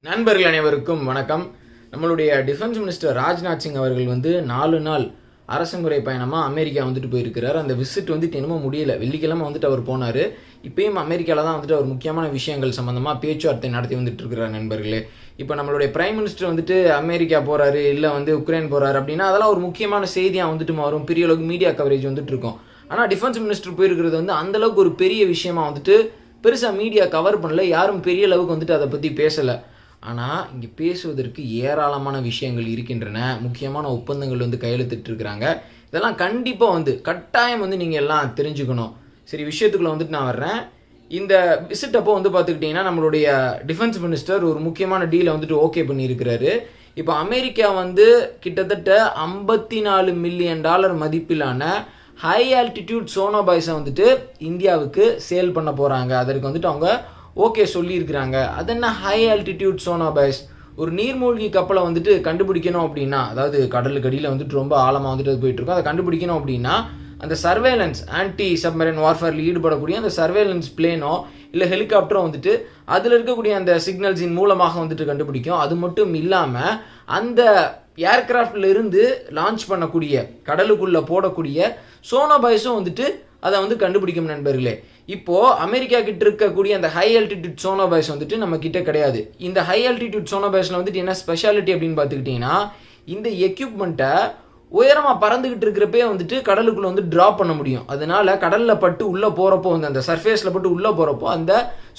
நண்பர்கள் அனைவருக்கும் வணக்கம். நம்மளுடைய டிஃபென்ஸ் மினிஸ்டர் ராஜ்நாத் சிங் அவர்கள் 4 நாள் அரசுமுறை பயணமாக அமெரிக்கா போயிருக்கிறார். அந்த விசிட் இன்னமும் முடியல. வெள்ளிக்கிழமை அவர் போனார். இப்பயும் அமெரிக்காவில் தான் அவர் முக்கியமான விஷயங்கள் சம்மந்தமாக பேச்சுவார்த்தை நடத்தி இருக்கிறார். நண்பர்களே, இப்போ நம்மளுடைய பிரைம் மினிஸ்டர் அமெரிக்கா போகிறாரு, இல்லை உக்ரைன் போகிறாரு அப்படின்னா அதெல்லாம் ஒரு முக்கியமான செய்தியாக வரும். பெரிய அளவுக்கு மீடியா கவரேஜ் இருக்கும். ஆனால் டிஃபென்ஸ் மினிஸ்டர் போயிருக்கிறது அந்தளவுக்கு ஒரு பெரிய விஷயமா பெருசாக மீடியா கவர் பண்ணல. யாரும் பெரிய அளவுக்கு அதை பற்றி பேசலை. ஆனால் இங்கே பேசுவதற்கு ஏராளமான விஷயங்கள் இருக்கின்றன. முக்கியமான ஒப்பந்தங்கள் கையெழுத்திட்டுருக்கிறாங்க. இதெல்லாம் கண்டிப்பாக கட்டாயம் நீங்கள் எல்லாம் தெரிஞ்சுக்கணும். சரி, விஷயத்துக்குள்ளே நான் வர்றேன். இந்த விசிட் அப்போ பார்த்துக்கிட்டிங்கன்னா நம்மளுடைய டிஃபென்ஸ் மினிஸ்டர் ஒரு முக்கியமான டீலை ஓகே பண்ணியிருக்கிறாரு. இப்போ அமெரிக்கா கிட்டத்தட்ட $54 மில்லியன் மதிப்பிலான ஹை ஆல்டிடியூட் சோனோபாய்ஸை இந்தியாவுக்கு சேல் பண்ண போகிறாங்க. அதற்கு அவங்க ஓகே சொல்லியிருக்கிறாங்க. அது என்ன ஹை ஆல்டிடியூட் சோனோபாய்ஸ்? ஒரு நீர்மூழ்கி கப்பலை கண்டுபிடிக்கணும் அப்படின்னா, அதாவது கடலுக்கு அடியில் ரொம்ப ஆழமாக அது போயிட்டுருக்கோம். அதை கண்டுபிடிக்கணும் அப்படின்னா அந்த சர்வேலன்ஸ் ஆன்டி சப்மரைன் வார்ஃபேரில் ஈடுபடக்கூடிய அந்த சர்வேலன்ஸ் பிளேனோ இல்லை ஹெலிகாப்டரோ அதில் இருக்கக்கூடிய அந்த சிக்னல்ஸின் மூலமாக கண்டுபிடிக்கும். அது மட்டும் இல்லாமல் அந்த ஏர்கிராஃப்டில் இருந்து லான்ச் பண்ணக்கூடிய கடலுக்குள்ளே போடக்கூடிய சோனோபாய்ஸும் அதை கண்டுபிடிக்கும். நண்பர்களே, இப்போ அமெரிக்கா கிட்ட இருக்கக்கூடிய அந்த ஹை ஆல்டிடியூட் சோனோபாய்ஸ் நம்ம கிட்ட கிடையாது. இந்த ஹை ஆல்டிடியூட் சோனோபாய்ஸ்ல என்ன ஸ்பெஷாலிட்டி அப்படின்னு பார்த்துக்கிட்டீங்கன்னா, இந்த எக்யூப்மெண்ட்டை உயரமாக பறந்துகிட்டு இருக்கிறப்பே கடலுக்குள்ள டிராப் பண்ண முடியும். அதனால கடலில் பட்டு உள்ளே போகிறப்போ அந்த சர்ஃபேஸில் பட்டு உள்ளே போகிறப்போ அந்த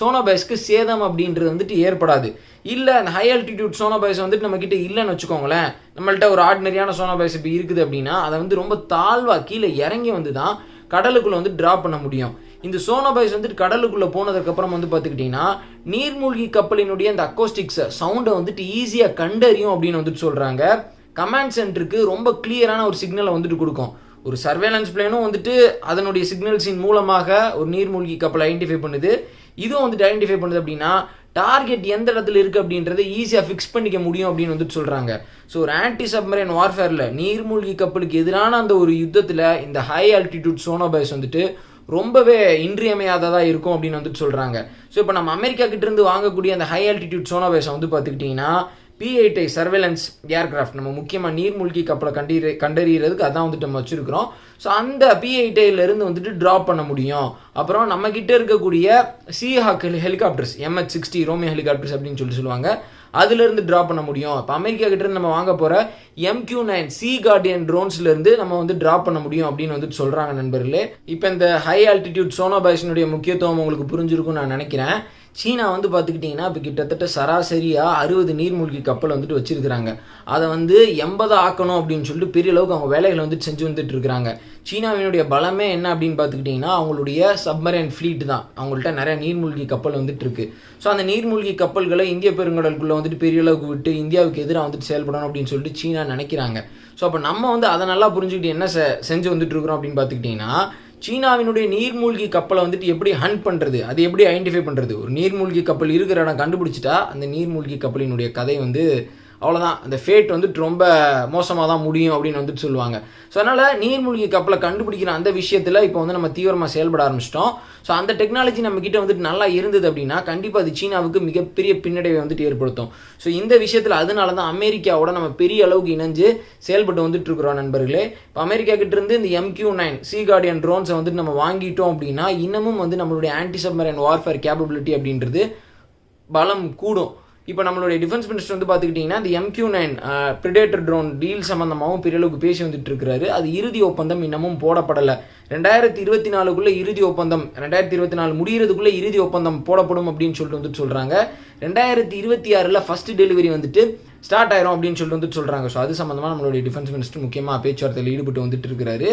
சோனோபாய்ஸ்க்கு சேதம் அப்படின்றது ஏற்படாது. இல்லை அந்த ஹை ஆல்டிடியூட் சோனோபாய்ஸ் நம்ம கிட்ட இல்லைன்னு வச்சுக்கோங்களேன். நம்மள்ட்ட ஒரு ஆர்டினரியான சோனோபாய்ஸ் இப்போ இருக்குது அப்படின்னா அதை ரொம்ப தாழ்வாக கீழே இறங்கி தான் கடலுக்குள்ள டிராப் பண்ண முடியும். இந்த சோனோபாய்ஸ் கடலுக்குள்ள போனதுக்கு அப்புறம் பார்த்துக்கிட்டீங்கன்னா நீர்மூழ்கி கப்பலினுடைய அந்த அக்கோஸ்டிக்ஸ் சவுண்டை ஈஸியாக கண்டறியும் அப்படின்னு சொல்றாங்க. கமாண்ட் சென்டருக்கு ரொம்ப கிளியரான ஒரு சிக்னலை கொடுக்கும். ஒரு சர்வேலன்ஸ் பிளேனும் அதனுடைய சிக்னல்ஸின் மூலமாக ஒரு நீர்மூழ்கி கப்பலை ஐடென்டிஃபை பண்ணுது. இதுவும் ஐடென்டிஃபை பண்ணுது அப்படின்னா டார்கெட் எந்த இடத்துல இருக்கு அப்படின்றத ஈஸியாக ஃபிக்ஸ் பண்ணிக்க முடியும் அப்படின்னு சொல்றாங்க. ஸோ ஒரு ஆன்டி சப்மரைன் வார்ஃபேரில் நீர்மூழ்கி கப்பலுக்கு எதிரான அந்த ஒரு யுத்தத்தில் இந்த ஹை ஆல்டிடியூட் சோனோபாய்ஸ் ரொம்பவே இன்றியமையாததாக இருக்கும் அப்படின்னு சொல்றாங்க. ஸோ இப்போ நம்ம அமெரிக்கா கிட்ட இருந்து வாங்கக்கூடிய அந்த ஹை ஆல்டிடியூட் சோனோபாய்ஸ் பார்த்துக்கிட்டிங்கன்னா P-8I சர்வேலன்ஸ் ஏர்கிராஃப்ட், நம்ம முக்கியமாக நீர்மூழ்கி கப்பலை கண்டறிகிறதுக்கு அதான் நம்ம வச்சிருக்கிறோம். ஸோ அந்த P-8I ட்ராப் பண்ண முடியும். அப்புறம் நம்ம கிட்ட இருக்கக்கூடிய Seahawk helicopters MH-60 Romeo helicopters அப்படின்னு சொல்லுவாங்க, அதுலேருந்து ட்ராப் பண்ண முடியும். இப்போ அமெரிக்கா கிட்ட நம்ம வாங்க போகிற MQ-9 சி கார்டியன் ட்ரோன்ஸ்லேருந்து நம்ம ட்ராப் பண்ண முடியும் அப்படின்னு சொல்கிறாங்க. நண்பர்களே, இப்போ இந்த ஹை ஆல்டிடியூட் சோனோபாய்ஸினுடைய முக்கியத்துவம் உங்களுக்கு புரிஞ்சிருக்கும்னு நான் நினைக்கிறேன். சீனா பார்த்துக்கிட்டிங்கன்னா இப்போ கிட்டத்தட்ட சராசரியாக 60 நீர்மூழ்கி கப்பல் வச்சிருக்கிறாங்க. அதை 80 ஆக்கணும் அப்படின்னு சொல்லிட்டு பெரிய அளவுக்கு அவங்க வேலைகளை செஞ்சு இருக்கிறாங்க. சீனாவினுடைய பலமே என்ன அப்படின்னு பார்த்துக்கிட்டிங்கன்னா அவங்களுடைய சப்மரைன் ஃப்ளீட் தான். அவங்கள்ட்ட நிறைய நீர்மூழ்கி கப்பல் இருக்கு. ஸோ அந்த நீர்மூழ்கி கப்பல்களை இந்திய பெருங்கடலுக்குள்ளே பெரிய அளவுக்கு விட்டு இந்தியாவுக்கு எதிராக செயல்படணும் அப்படின்னு சொல்லிட்டு சீனா நினைக்கிறாங்க. ஸோ அப்போ நம்ம அதை நல்லா புரிஞ்சுக்கிட்டு என்ன செஞ்சு இருக்கிறோம் அப்படின்னு பார்த்துக்கிட்டிங்கன்னா, சீனாவினுடைய நீர்மூழ்கி கப்பலை எப்படி ஹண்ட் பண்ணுறது, அது எப்படி ஐடென்டிஃபை பண்ணுறது. ஒரு நீர்மூழ்கி கப்பல் இருக்கிற இடம் கண்டுபிடிச்சிட்டா அந்த நீர்மூழ்கி கப்பலினுடைய கதை அவ்வளோதான், அந்த ஃபேட் ரொம்ப மோசமாக தான் முடியும் அப்படின்னு சொல்லுவாங்க. ஸோ அதனால் நீர்மூழ்கி கப்பலை கண்டுபிடிக்கிற அந்த விஷயத்தில் இப்போ நம்ம தீவிரமாக செயல்பட ஆரம்பிச்சிட்டோம். ஸோ அந்த டெக்னாலஜி நம்மக்கிட்ட நல்லா இருந்தது அப்படின்னா கண்டிப்பாக அது சீனாவுக்கு மிகப்பெரிய பின்னடைவை ஏற்படுத்தும். ஸோ இந்த விஷயத்தில் அதனால தான் அமெரிக்காவோட நம்ம பெரிய அளவுக்கு இணைஞ்சு செயல்பட்டு இருக்கிறோம். நண்பர்களே, இப்போ அமெரிக்கா கிட்ட இருந்து இந்த MQ-9 சி கார்டியன் ட்ரோன்ஸை நம்ம வாங்கிட்டோம் அப்படின்னா இன்னமும் நம்மளுடைய ஆன்டி சப்மரைன் வார்ஃபேர் கேப்பபிலிட்டி அப்படின்றது பலம் கூடும். இப்போ நம்மளுடைய டிஃபென்ஸ் மினிஸ்டர் பார்த்துக்கிட்டிங்கன்னா இந்த MQ-9 பிரிடேட்டர் ட்ரோன் டீல் சம்மந்தமாகவும் பெரிய அளவுக்கு பேசி இருக்கிறாரு. அது இறுதி ஒப்பந்தம் இன்னமும் போடப்படலை. 2024 இறுதி ஒப்பந்தம், 2024 முடிகிறதுக்குள்ளே இறுதி ஒப்பந்தம் போடப்படும் அப்படின்னு சொல்லிட்டு சொல்கிறாங்க. 2026 ஃபர்ஸ்ட் டெலிவரி ஸ்டார்ட் ஆயிரும் அப்படின்னு சொல்லிட்டு சொல்கிறாங்க. ஸோ அது சம்மந்தமாக நம்மளுடைய டிஃபென்ஸ் மினிஸ்டர் முக்கியமாக பேச்சுவார்த்தையில் ஈடுபட்டு இருக்கிறாரு.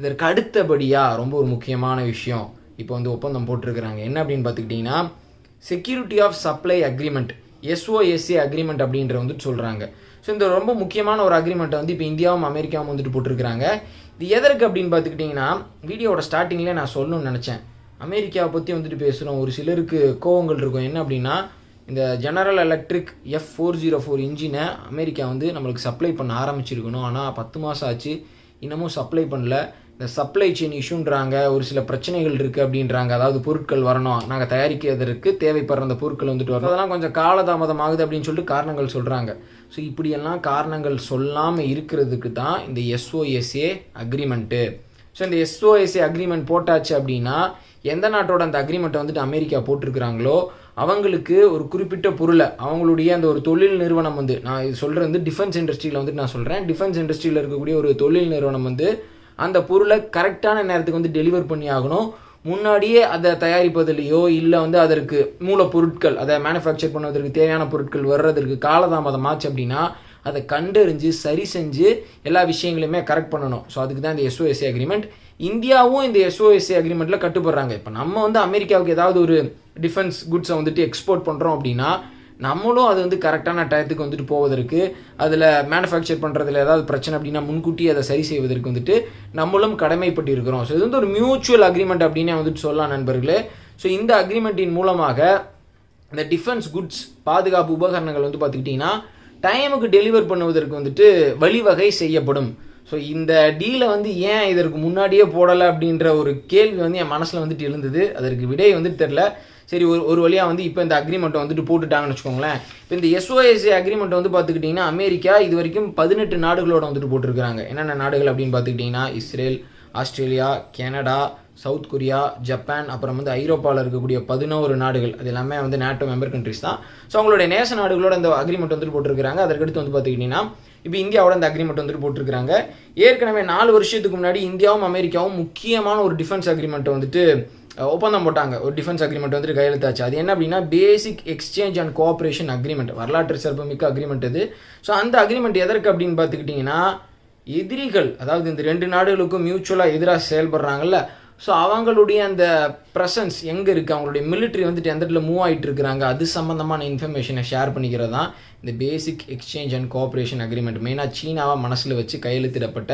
இதற்கு அடுத்தபடியாக ரொம்ப ஒரு முக்கியமான விஷயம் இப்போ ஒப்பந்தம் போட்டிருக்கிறாங்க. என்ன அப்படின்னு பார்த்துக்கிட்டிங்கன்னா security of supply agreement, SOSA agreement அப்படின்ற சொல்கிறாங்க. ஸோ இந்த ரொம்ப முக்கியமான ஒரு அக்ரிமெண்ட்டை இப்போ இந்தியாவும் அமெரிக்காவும் போட்டிருக்கிறாங்க. இது எதற்கு அப்படின்னு பார்த்துக்கிட்டிங்கன்னா, வீடியோவோட ஸ்டார்டிங்லேயே நான் சொல்லணும்னு நினச்சேன். அமெரிக்காவை பற்றி பேசுகிறோம், ஒரு சிலருக்கு கோவங்கள் இருக்கும். என்ன அப்படின்னா, இந்த ஜெனரல் எலக்ட்ரிக் F404 இன்ஜினை அமெரிக்கா நம்மளுக்கு சப்ளை பண்ண ஆரம்பிச்சிருக்கணும். ஆனால் 10 மாதம் ஆச்சு, இன்னமும் சப்ளை பண்ணல. இந்த சப்ளை செயின் இஷ்யூன்றாங்க, ஒரு சில பிரச்சனைகள் இருக்குது அப்படின்றாங்க. அதாவது பொருட்கள் வரணும், நாங்கள் தயாரிக்கிறதுக்கு தேவைப்படுற அந்த பொருட்கள் வந்துட்டு வரணும், அதெல்லாம் கொஞ்சம் காலதாமதம் ஆகுது அப்படின்னு சொல்லிட்டு காரணங்கள் சொல்கிறாங்க. ஸோ இப்படியெல்லாம் காரணங்கள் சொல்லாமல் இருக்கிறதுக்கு தான் இந்த எஸ்ஓஎஸ்ஏ அக்ரிமெண்ட்டு. ஸோ இந்த எஸ்ஓஎஸ்ஏ அக்ரிமெண்ட் போட்டாச்சு அப்படின்னா எந்த நாட்டோட அந்த அக்ரிமெண்ட்டை வந்துட்டு அமெரிக்கா போட்டிருக்கிறாங்களோ அவங்களுக்கு ஒரு குறிப்பிட்ட பொருளை அவங்களுடைய அந்த ஒரு தொழில் நிறுவனம் வந்து, நான் இது சொல்கிறது வந்து டிஃபென்ஸ் இண்டஸ்ட்ரியில் வந்துட்டு நான் சொல்கிறேன், டிஃபென்ஸ் இண்டஸ்ட்ரியில் இருக்கக்கூடிய ஒரு தொழில் நிறுவனம் வந்து அந்த பொருளை கரெக்டான நேரத்துக்கு வந்து டெலிவர் பண்ணி ஆகணும். முன்னாடியே அதை தயாரிப்பதிலையோ இல்லை வந்து அதற்கு மூலப்பொருட்கள், அதை மேனுஃபேக்சர் பண்ணுவதற்கு தேவையான பொருட்கள் வர்றதற்கு காலதாமதம் ஆச்சு அப்படின்னா அதை கண்டறிஞ்சு சரி செஞ்சு எல்லா விஷயங்களையுமே கரெக்ட் பண்ணணும். ஸோ அதுக்கு தான் இந்த எஸ்ஓஎஸ்ஏ அக்ரிமெண்ட். இந்தியாவும் இந்த எஸ்ஓஎஸ்ஏ அக்ரிமெண்ட்டில் கட்டுப்படுறாங்க. இப்போ நம்ம வந்து அமெரிக்காவுக்கு ஏதாவது ஒரு டிஃபென்ஸ் குட்ஸை வந்துட்டு எக்ஸ்போர்ட் பண்ணுறோம் அப்படின்னா நம்மளும் அது வந்து கரெக்டான டயத்துக்கு வந்துட்டு போவதற்கு, அதில் மேனுஃபேக்சர் பண்ணுறதுல ஏதாவது பிரச்சனை அப்படின்னா முன்கூட்டி அதை சரி செய்வதற்கு வந்துட்டு நம்மளும் கடமைப்பட்டு இருக்கிறோம். ஸோ இது வந்து ஒரு மியூச்சுவல் அக்ரிமெண்ட் அப்படின்னே வந்துட்டு சொல்லலாம் நண்பர்களே. ஸோ இந்த அக்ரிமெண்ட்டின் மூலமாக இந்த டிஃபென்ஸ் குட்ஸ் பாதுகாப்பு உபகரணங்கள் வந்து பார்த்துக்கிட்டிங்கன்னா டைமுக்கு டெலிவர் பண்ணுவதற்கு வந்துட்டு வழிவகை செய்யப்படும். ஸோ இந்த டீலை வந்து ஏன் இதற்கு முன்னாடியே போடலை அப்படின்ற ஒரு கேள்வி வந்து என் மனசில் வந்துட்டு எழுந்தது. அதற்கு விடை வந்துட்டு தெரில. சரி, ஒரு வழியாக வந்து இப்போ இந்த அக்ரிமெண்ட்டை வந்துட்டு போட்டுட்டாங்கன்னு வச்சுக்கோங்களேன். இப்போ இந்த எஸ்ஓஎஸ்ஏ அக்ரிமெண்ட்டை வந்து பார்த்துக்கிட்டிங்கன்னா அமெரிக்கா இது வரைக்கும் 18 நாடுகளோட வந்துட்டு போட்டிருக்கிறாங்க. என்னென்ன நாடுகள் அப்படின்னு பார்த்துக்கிட்டிங்கன்னா Israel, Australia, Canada, south Korea, Japan, அப்புறம் வந்து ஐரோப்பாவில் இருக்கக்கூடிய 11 நாடுகள், அது எல்லாமே வந்து நேட்டோ மெம்பர் கண்ட்ரிஸ் தான். ஸோ அவங்களுடைய நேச நாடுகளோட அந்த அக்ரிமெண்ட் வந்துட்டு போட்டிருக்கிறாங்க. அதற்கடுத்து வந்து பார்த்துக்கிட்டிங்கன்னா இப்போ இந்தியாவோட அந்த அக்ரிமெண்ட் வந்துட்டு போட்டிருக்கிறாங்க. ஏற்கனவே 4 வருஷத்துக்கு முன்னாடி இந்தியாவும் அமெரிக்காவும் முக்கியமான ஒரு டிஃபென்ஸ் அக்ரிமெண்ட்டை வந்துட்டு ஒப்பந்தம் போட்டாங்க. ஒரு டிஃபென்ஸ் அக்ரிமெண்ட் வந்துட்டு கையெழுத்தாச்சு. அது என்ன அப்படின்னா பேசிக் எக்ஸ்சேஞ்ச் அண்ட் கோஆப்ரேஷன் அக்ரிமெண்ட், வரலாற்று சிறப்புமிக்க அக்ரிமெண்ட் அது. ஸோ அந்த அக்ரிமெண்ட் எதற்கு அப்படின்னு பார்த்துக்கிட்டிங்கன்னா எதிரிகள், அதாவது இந்த 2 நாடுகளுக்கும் மியூச்சுவலாக எதிராக செயல்படுறாங்கல்ல, ஸோ அவங்களுடைய அந்த ப்ரெசன்ஸ் எங்கே இருக்குது, அவங்களுடைய மிலிட்ரி வந்துட்டு எந்த இடத்துல மூவ் ஆகிட்டு இருக்கிறாங்க, அது சம்மந்தமான இன்ஃபர்மேஷனை ஷேர் பண்ணிக்கிறது தான் இந்த பேசிக் எக்ஸ்சேஞ்ச் அண்ட் கோஆப்ரேஷன் அக்ரிமெண்ட். மெயினாக சீனாவை மனசில் வச்சு கையெழுத்திடப்பட்ட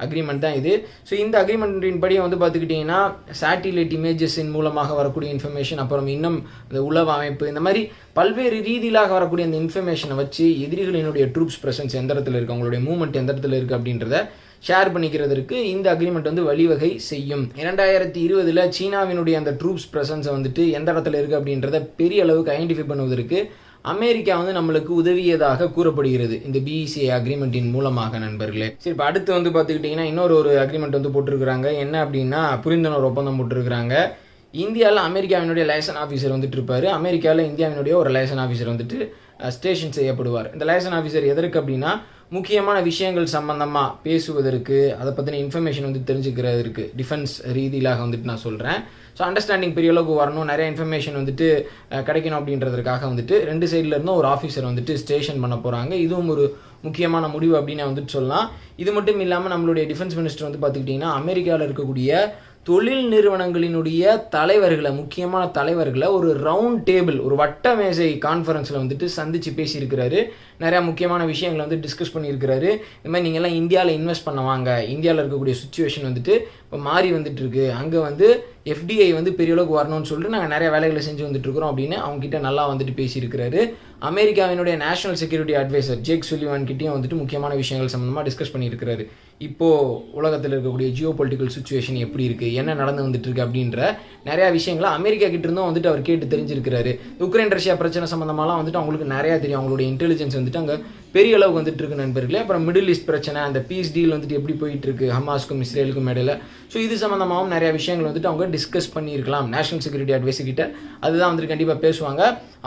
அக்ரிமெண்ட் தான் இது. ஸோ இந்த அக்ரிமெண்ட்டின் படி வந்து பார்த்துக்கிட்டிங்கன்னா சேட்டிலைட் இமேஜஸின் மூலமாக வரக்கூடிய இன்ஃபர்மேஷன், அப்புறம் இன்னும் இந்த உளவு அமைப்பு, இந்த மாதிரி பல்வேறு ரீதியிலாக வரக்கூடிய அந்த இன்ஃபர்மேஷனை வச்சு எதிரிகளினுடைய ட்ரூப்ஸ் ப்ரெசன்ஸ் எந்த இடத்துல இருக்குது, அவங்களுடைய மூவ்மெண்ட் எந்த இடத்துல இருக்குது அப்படின்றத ஷேர் பண்ணிக்கிறதுக்கு இந்த அக்ரிமெண்ட் வந்து வழிவகை செய்யும். 2020 சீனாவினுடைய அந்த ட்ரூப்ஸ் ப்ரெசன்ஸை வந்துட்டு எந்த இடத்துல இருக்குது அப்படின்றத பெரிய அளவுக்கு ஐடென்டிஃபை பண்ணுவதற்கு அமெரிக்கா வந்து நம்மளுக்கு உதவியதாக கூறப்படுகிறது இந்த பிஇசிஐ அக்ரிமெண்ட்டின் மூலமாக நண்பர்களே. சரி, இப்போ அடுத்து வந்து பார்த்துக்கிட்டிங்கன்னா இன்னொரு அக்ரிமெண்ட் வந்து போட்டிருக்கிறாங்க. என்ன அப்படின்னா புரிந்துணர்வு ஒப்பந்தம் போட்டிருக்கிறாங்க. இந்தியாவில் அமெரிக்காவினுடைய லைசன் ஆஃபீஸர் வந்துட்டு இருப்பார், அமெரிக்காவில் இந்தியாவினுடைய ஒரு லைசன் ஆஃபீஸர் வந்துட்டு ஸ்டேஷன் செய்யப்படுவார். இந்த லைசன் ஆஃபீஸர் எதற்கு அப்படின்னா முக்கியமான விஷயங்கள் சம்பந்தமாக பேசுவதற்கு, அதை பற்றின இன்ஃபர்மேஷன் வந்து தெரிஞ்சுக்கிறதுக்கு, டிஃபென்ஸ் ரீதியிலாக வந்துட்டு நான் சொல்கிறேன். ஸோ அண்டர்ஸ்டாண்டிங் பெரிய அளவுக்கு வரணும், நிறைய இன்ஃபர்மேஷன் வந்துட்டு கிடைக்கணும் அப்படின்றதுக்காக வந்துட்டு 2 சைடில் இருந்தும் ஒரு ஆஃபீஸர் வந்துட்டு ஸ்டேஷன் பண்ண போகிறாங்க. இதுவும் ஒரு முக்கியமான முடிவு அப்படின்னு வந்துட்டு சொல்லலாம். இது மட்டும் இல்லாமல் நம்மளுடைய டிஃபென்ஸ் மினிஸ்டர் வந்து பார்த்துக்கிட்டிங்கன்னா அமெரிக்காவில் இருக்கக்கூடிய தொழில் நிறுவனங்களினுடைய தலைவர்களை, முக்கியமான தலைவர்களை ஒரு ரவுண்ட் டேபிள், ஒரு வட்ட மேசை கான்ஃபரன்ஸில் வந்துட்டு சந்தித்து பேசியிருக்கிறாரு. நிறையா முக்கியமான விஷயங்களை வந்து டிஸ்கஸ் பண்ணியிருக்கிறாரு. இந்த மாதிரி நீங்கள்லாம் இந்தியாவில் இன்வெஸ்ட் பண்ண வாங்க, இந்தியாவில் இருக்கக்கூடிய சுச்சுவேஷன் வந்துட்டு இப்போ மாறி வந்துட்டு இருக்கு, அங்கே வந்து எஃப்டிஐ வந்து பெரிய அளவுக்கு வரணும்னு சொல்லிட்டு நாங்கள் நிறைய வேலைகளை செஞ்சு வந்துட்டு இருக்கிறோம் அப்படின்னு அவங்ககிட்ட நல்லா வந்துட்டு பேசியிருக்கிறாரு. அமெரிக்காவினுடைய நேஷனல் செக்யூரிட்டி அட்வைசர் ஜேக் சுலிவான் கிட்டையும் வந்துட்டு முக்கியமான விஷயங்கள் சம்மந்தமாக டிஸ்கஸ் பண்ணியிருக்கிறாரு. இப்போது உலகத்தில் இருக்கக்கூடிய ஜியோ பொலிட்டிக்கல் சுச்சுவேஷன் எப்படி இருக்குது, என்ன நடந்து வந்துட்டு இருக்கு அப்படின்ற நிறையா விஷயங்களை அமெரிக்கா கிட்ட இருந்தும் வந்துட்டு அவர் கேட்டு தெரிஞ்சிருக்கிறாரு. உக்ரைன் ரஷ்யா பிரச்சனை சம்மந்தமாலாம் வந்துட்டு அவங்களுக்கு நிறையா தெரியும், அவங்களுடைய இன்டெலிஜென்ஸ் வந்துட்டு அங்கே பெரிய அளவுக்கு வந்துட்டு இருக்கு நண்பர்களே. அப்புறம் மிடில் ஈஸ்ட் பிரச்சனை, அந்த பீஸ் டீல் வந்துட்டு எப்படி போயிட்டு இருக்கு ஹமாஸ்க்கும் இஸ்ரேலுக்கும் இடையில, ஸோ இது சம்மந்தமாகவும் நிறைய விஷயங்கள் வந்துட்டு அவங்க டிஸ்கஸ் பண்ணியிருக்கலாம் நேஷனல் செக்யூரிட்டி அட்வைசர் கிட்ட. அதுதான் வந்துட்டு கண்டிப்பாக பேசுவாங்க.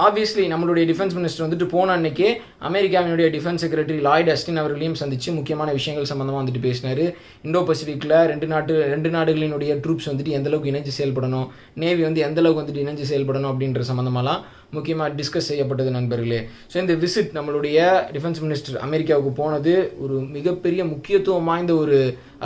ஆப்வியஸ்லி நம்மளுடைய டிஃபென்ஸ் மினிஸ்டர் வந்துட்டு போன அன்னைக்கே அமெரிக்காவினுடைய டிஃபென்ஸ் செக்ரட்டரி லாய்ட் அஸ்டின் அவர்களையும் சந்தித்து முக்கியமான விஷயங்கள் சம்மந்தமாக வந்துட்டு பேசினார். இண்டோ பசிபிக்கில் 2 நாடுகளினுடைய ட்ரூப்ஸ் வந்துட்டு எந்த அளவுக்கு இணைஞ்சு செயல்படணும், நேவி வந்து எந்த அளவுக்கு வந்துட்டு இணைஞ்சு செயல்படணும் அப்படின்ற சம்மந்தமாலாம் முக்கியமாக டிஸ்கஸ் செய்யப்பட்டது நண்பர்களே. ஸோ இந்த விசிட் நம்மளுடைய டிஃபென்ஸ் மினிஸ்டர் அமெரிக்காவுக்கு போனது ஒரு மிகப்பெரிய முக்கியத்துவம் வாய்ந்த ஒரு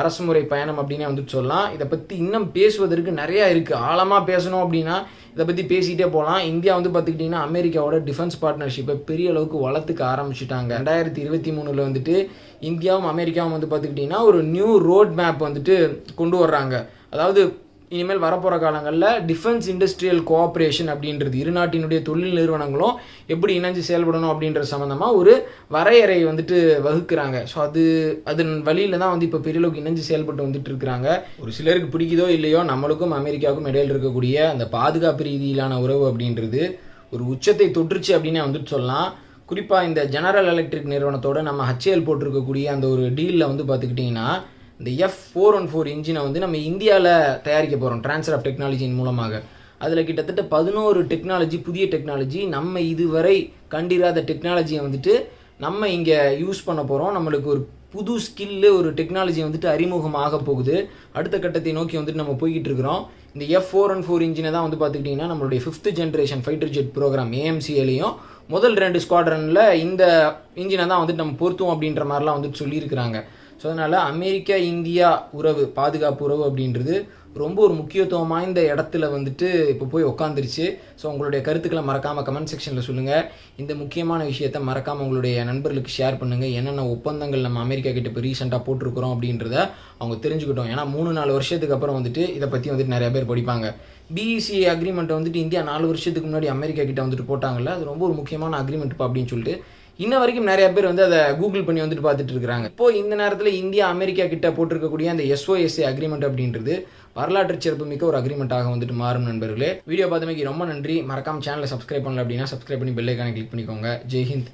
அரசுமுறை பயணம் அப்படின்னே வந்துட்டு சொல்லலாம். இதை பற்றி இன்னும் பேசுவதற்கு நிறையா இருக்குது, ஆழமாக பேசணும் அப்படின்னா இதை பற்றி பேசிகிட்டே போகலாம். இந்தியா வந்து பார்த்துக்கிட்டிங்கன்னா அமெரிக்காவோட டிஃபென்ஸ் பார்ட்னர்ஷிப்பை பெரிய அளவுக்கு வளர்த்துக்க ஆரம்பிச்சுட்டாங்க. 2023 வந்துட்டு இந்தியாவும் அமெரிக்காவும் வந்து பார்த்துக்கிட்டிங்கன்னா ஒரு நியூ ரோட் மேப் வந்துட்டு கொண்டு வர்றாங்க. அதாவது இனிமேல் வரப்போகிற காலங்களில் டிஃபென்ஸ் இண்டஸ்ட்ரியல் கோஆப்ரேஷன் அப்படின்றது இரு நாட்டினுடைய தொழில் நிறுவனங்களும் எப்படி இணைஞ்சு செயல்படணும் அப்படின்ற சம்மந்தமாக ஒரு வரையறை வந்துட்டு வகுக்கிறாங்க. ஸோ அதன் வழியில் தான் வந்து இப்போ பெரியளவுக்கு இணைஞ்சு செயல்பட்டு வந்துட்டு இருக்கிறாங்க. ஒரு சிலருக்கு பிடிக்குதோ இல்லையோ, நம்மளுக்கும் அமெரிக்காவுக்கும் இடையில் இருக்கக்கூடிய அந்த பாதுகாப்பு ரீதியிலான உறவு அப்படின்றது ஒரு உச்சத்தை தொற்றுச்சு அப்படின்னே வந்துட்டு சொல்லலாம். குறிப்பாக இந்த ஜெனரல் எலக்ட்ரிக் நிறுவனத்தோட நம்ம ஹச்ஏஎல் போட்டிருக்கக்கூடிய அந்த ஒரு டீலில் வந்து பார்த்துக்கிட்டிங்கன்னா இந்த F414 இன்ஜினை வந்து நம்ம இந்தியாவில் தயாரிக்க போகிறோம் ட்ரான்ஸ்ஃபர் ஆஃப் டெக்னாலஜியின் மூலமாக. அதில் கிட்டத்தட்ட 11 டெக்னாலஜி, புதிய டெக்னாலஜி, நம்ம இதுவரை கண்டிராத டெக்னாலஜியை வந்துட்டு நம்ம இங்கே யூஸ் பண்ண போகிறோம். நம்மளுக்கு ஒரு புது ஸ்கில்லு, ஒரு டெக்னாலஜி வந்துட்டு அறிமுகமாக போகுது. அடுத்த கட்டத்தை நோக்கி வந்துட்டு நம்ம போய்கிட்டு இருக்கிறோம். இந்த F414 இன்ஜினை தான் வந்து பார்த்துக்கிட்டிங்கன்னா நம்மளுடைய 5th generation fighter jet program AMCLையும் முதல் 2 ஸ்குவாட்ரனில் இந்த இன்ஜினை தான் வந்துட்டு நம்ம பொருத்துவோம் அப்படின்ற மாதிரிலாம் வந்துட்டு சொல்லியிருக்கிறாங்க. ஸோ அதனால் அமெரிக்கா இந்தியா உறவு, பாதுகாப்பு உறவு அப்படின்றது ரொம்ப ஒரு முக்கியத்துவம் வாய்ந்த இடத்துல வந்துட்டு இப்போ போய் உட்காந்துருச்சு. ஸோ உங்களுடைய கருத்துக்களை மறக்காமல் கமெண்ட் செக்ஷனில் சொல்லுங்கள். இந்த முக்கியமான விஷயத்தை மறக்காமல் உங்களுடைய நண்பர்களுக்கு ஷேர் பண்ணுங்கள். என்னென்ன ஒப்பந்தங்கள் நம்ம அமெரிக்கா கிட்ட இப்போ ரீசெண்டாக போட்டிருக்கிறோம் அப்படின்றத அவங்க தெரிஞ்சுக்கிட்டோம். ஏன்னா 3-4 வருஷத்துக்கு அப்புறம் வந்துட்டு இதை பற்றி வந்துட்டு நிறைய பேர் படிப்பாங்க. BECA அக்ரிமெண்ட்டை வந்துட்டு இந்தியா 4 வருஷத்துக்கு முன்னாடி அமெரிக்கா கிட்ட வந்துட்டு போட்டாங்கல்ல, அது ரொம்ப ஒரு முக்கியமான அக்ரிமெண்ட்ப்பா அப்படின்னு சொல்லிட்டு இன்ன வரைக்கும் நிறைய பேர் வந்து அதை கூகுள் பண்ணி வந்துட்டு பார்த்துட்டு இருக்காங்க. இப்போ இந்த நேரத்தில் இந்தியா அமெரிக்கா கிட்ட போட்டிருக்கக்கூடிய அந்த SOSA அக்ரிமெண்ட் அப்படின்றது வரலாற்று சிறப்பு மிக்க ஒரு அக்ரிமெண்ட்டாக வந்துட்டு மாறும். நண்பர்களே, வீடியோ பார்த்தமைக்கு ரொம்ப நன்றி. மறக்காம சேனலை சப்ஸ்கிரைப் பண்ணல அப்படின்னா சப்ஸ்கிரைப் பண்ணி பெல் ஐக்கானை கிளிக் பண்ணிக்கோங்க. ஜெய்ஹிந்த்.